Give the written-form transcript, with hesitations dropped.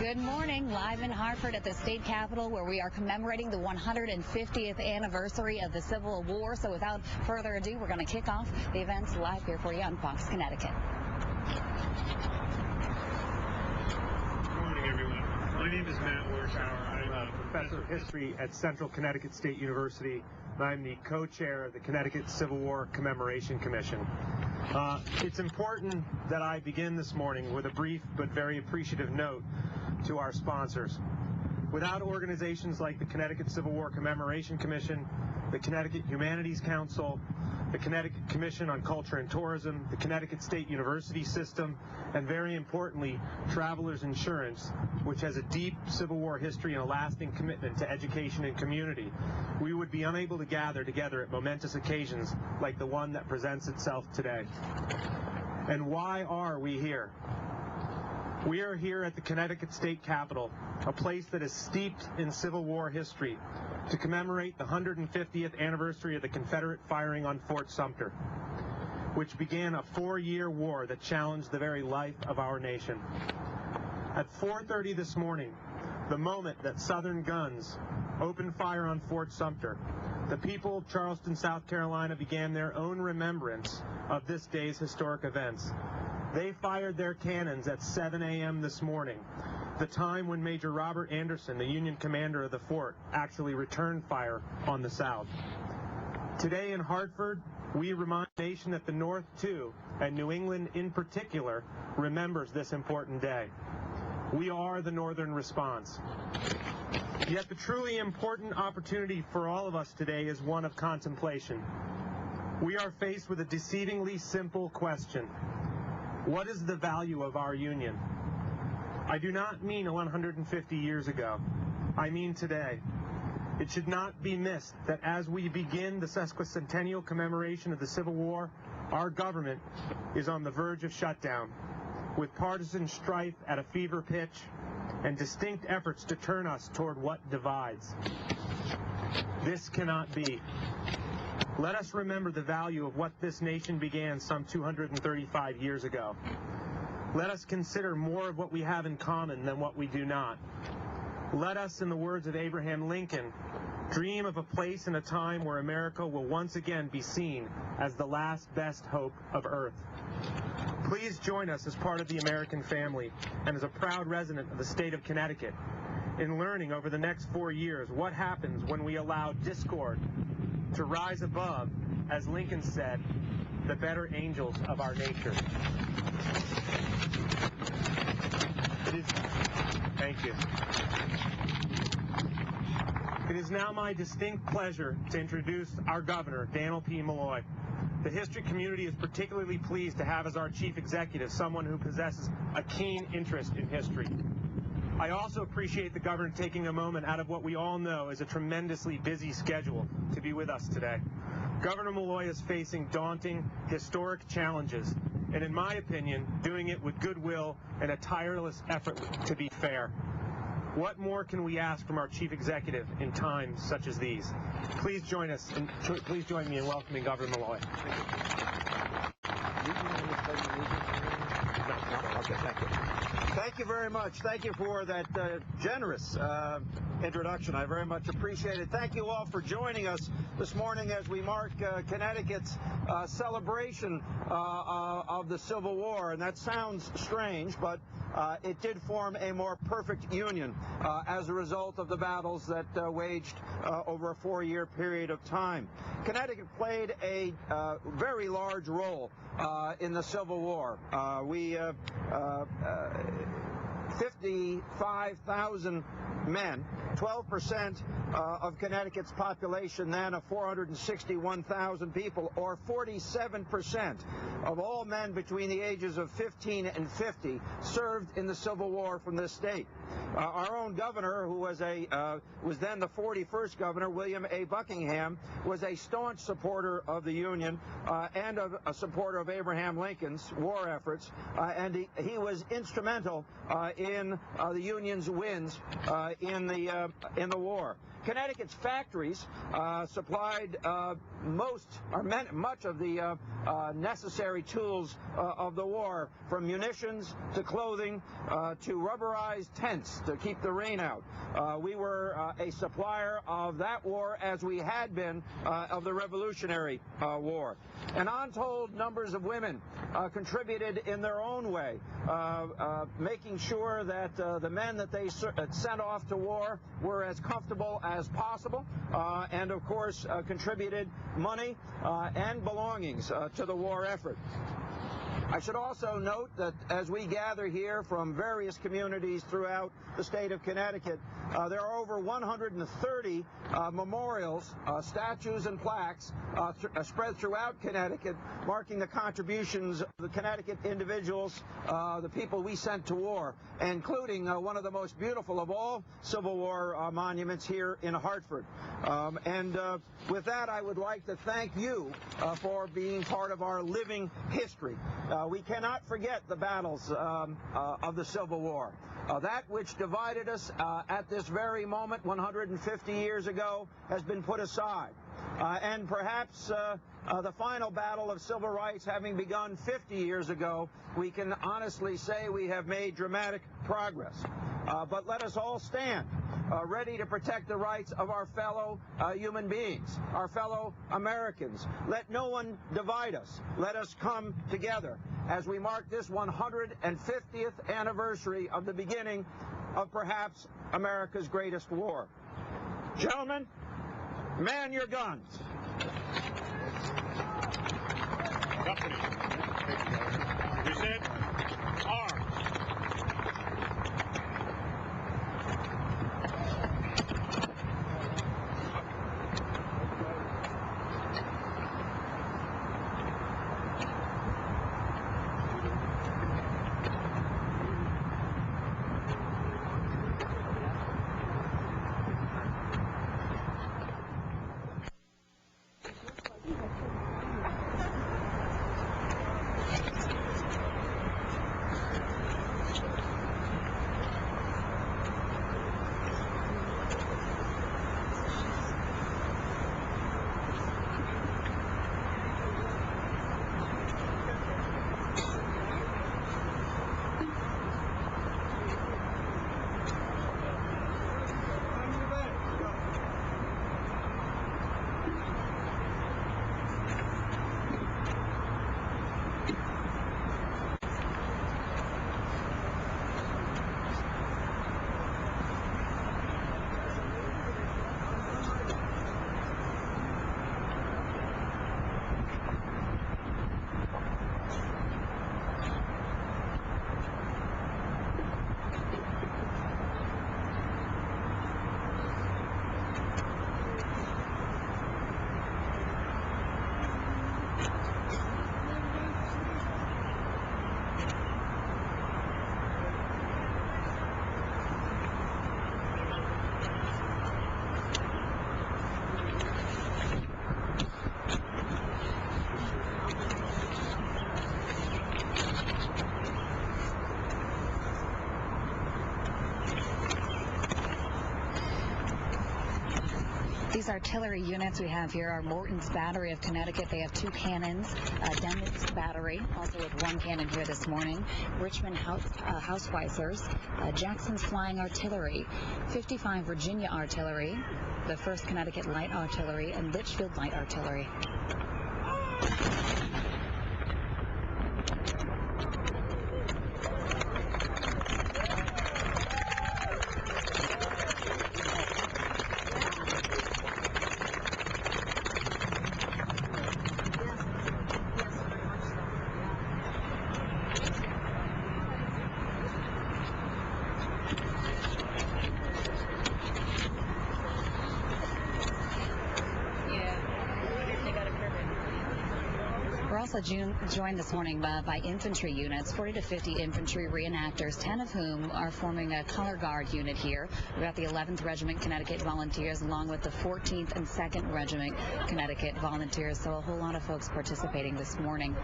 Good morning, live in Hartford at the state capitol, where we are commemorating the 150th anniversary of the Civil War. So without further ado, we're going to kick off the events live here for you on Fox, Connecticut. Good morning, everyone. My name is Matt Warshauer. I'm a professor of history at Central Connecticut State University, and I'm the co-chair of the Connecticut Civil War Commemoration Commission. It's important that I begin this morning with a brief but very appreciative note to our sponsors. Without organizations like the Connecticut Civil War Commemoration Commission, the Connecticut Humanities Council, the Connecticut Commission on Culture and Tourism, the Connecticut State University System, and very importantly, Travelers Insurance, which has a deep Civil War history and a lasting commitment to education and community, we would be unable to gather together at momentous occasions like the one that presents itself today. And why are we here? We are here at the Connecticut State Capitol, a place that is steeped in Civil War history, to commemorate the 150th anniversary of the Confederate firing on Fort Sumter, which began a 4-year war that challenged the very life of our nation. At 4:30 this morning, the moment that Southern guns opened fire on Fort Sumter, the people of Charleston, South Carolina began their own remembrance of this day's historic events. They fired their cannons at 7 a.m. this morning, the time when Major Robert Anderson, the Union commander of the fort, actually returned fire on the South. Today in Hartford, we remind the nation that the North, too, and New England in particular, remembers this important day. We are the Northern response. Yet the truly important opportunity for all of us today is one of contemplation. We are faced with a deceivingly simple question. What is the value of our Union? I do not mean 150 years ago. I mean today. It should not be missed that as we begin the sesquicentennial commemoration of the Civil War, our government is on the verge of shutdown, with partisan strife at a fever pitch and distinct efforts to turn us toward what divides. This cannot be. Let us remember the value of what this nation began some 235 years ago. Let us consider more of what we have in common than what we do not. Let us, in the words of Abraham Lincoln, dream of a place and a time where America will once again be seen as the last best hope of Earth. Please join us as part of the American family and as a proud resident of the state of Connecticut in learning over the next 4 years what happens when we allow discord to rise above, as Lincoln said, the better angels of our nature. Thank you. It is now my distinct pleasure to introduce our governor, Governor P. Malloy. The history community is particularly pleased to have as our chief executive someone who possesses a keen interest in history. I also appreciate the governor taking a moment out of what we all know is a tremendously busy schedule to be with us today. Governor Malloy is facing daunting, historic challenges, and in my opinion, doing it with goodwill and a tireless effort to be fair. What more can we ask from our chief executive in times such as these? Please join us, and please join me in welcoming Governor Malloy. Thank you very much. Thank you for that generous introduction. I very much appreciate it. Thank you all for joining us this morning as we mark Connecticut's celebration of the Civil War. And that sounds strange, but it did form a more perfect union as a result of the battles that waged over a 4-year period of time. Connecticut played a very large role in the Civil War. 55,000 men, 12% of Connecticut's population then of 461,000 people, or 47% of all men between the ages of 15 and 50 served in the Civil War from this state. Our own governor, who was then the 41st governor, William A. Buckingham, was a staunch supporter of the Union and a supporter of Abraham Lincoln's war efforts, and he was instrumental in the Union's wins in the war. Connecticut's factories supplied much of the necessary tools of the war, from munitions to clothing to rubberized tents to keep the rain out. We were a supplier of that war, as we had been of the Revolutionary War. And untold numbers of women contributed in their own way, making sure that the men that they sent off to war were as comfortable as possible, and of course contributed money and belongings to the war effort. I should also note that as we gather here from various communities throughout the state of Connecticut, there are over 130 memorials, statues, and plaques spread throughout Connecticut, marking the contributions of the Connecticut individuals, the people we sent to war, including one of the most beautiful of all Civil War monuments here in Hartford. With that, I would like to thank you for being part of our living history. We cannot forget the battles of the Civil War. That which divided us at this very moment 150 years ago has been put aside. And perhaps the final battle of civil rights having begun 50 years ago, we can honestly say we have made dramatic progress. But let us all stand ready to protect the rights of our fellow human beings, our fellow Americans. Let no one divide us. Let us come together as we mark this 150th anniversary of the beginning of perhaps America's greatest war. Gentlemen, man your guns. Company. Present arms. These artillery units we have here are Morton's Battery of Connecticut. They have 2 cannons. Dennett's Battery, also with 1 cannon here this morning. Richmond Houseweisers, Jackson's Flying Artillery, 55 Virginia Artillery, the 1st Connecticut Light Artillery, and Litchfield Light Artillery. We're also joined this morning by infantry units, 40 to 50 infantry reenactors, 10 of whom are forming a color guard unit here. We've got the 11th Regiment Connecticut Volunteers along with the 14th and 2nd Regiment Connecticut Volunteers, so a whole lot of folks participating this morning.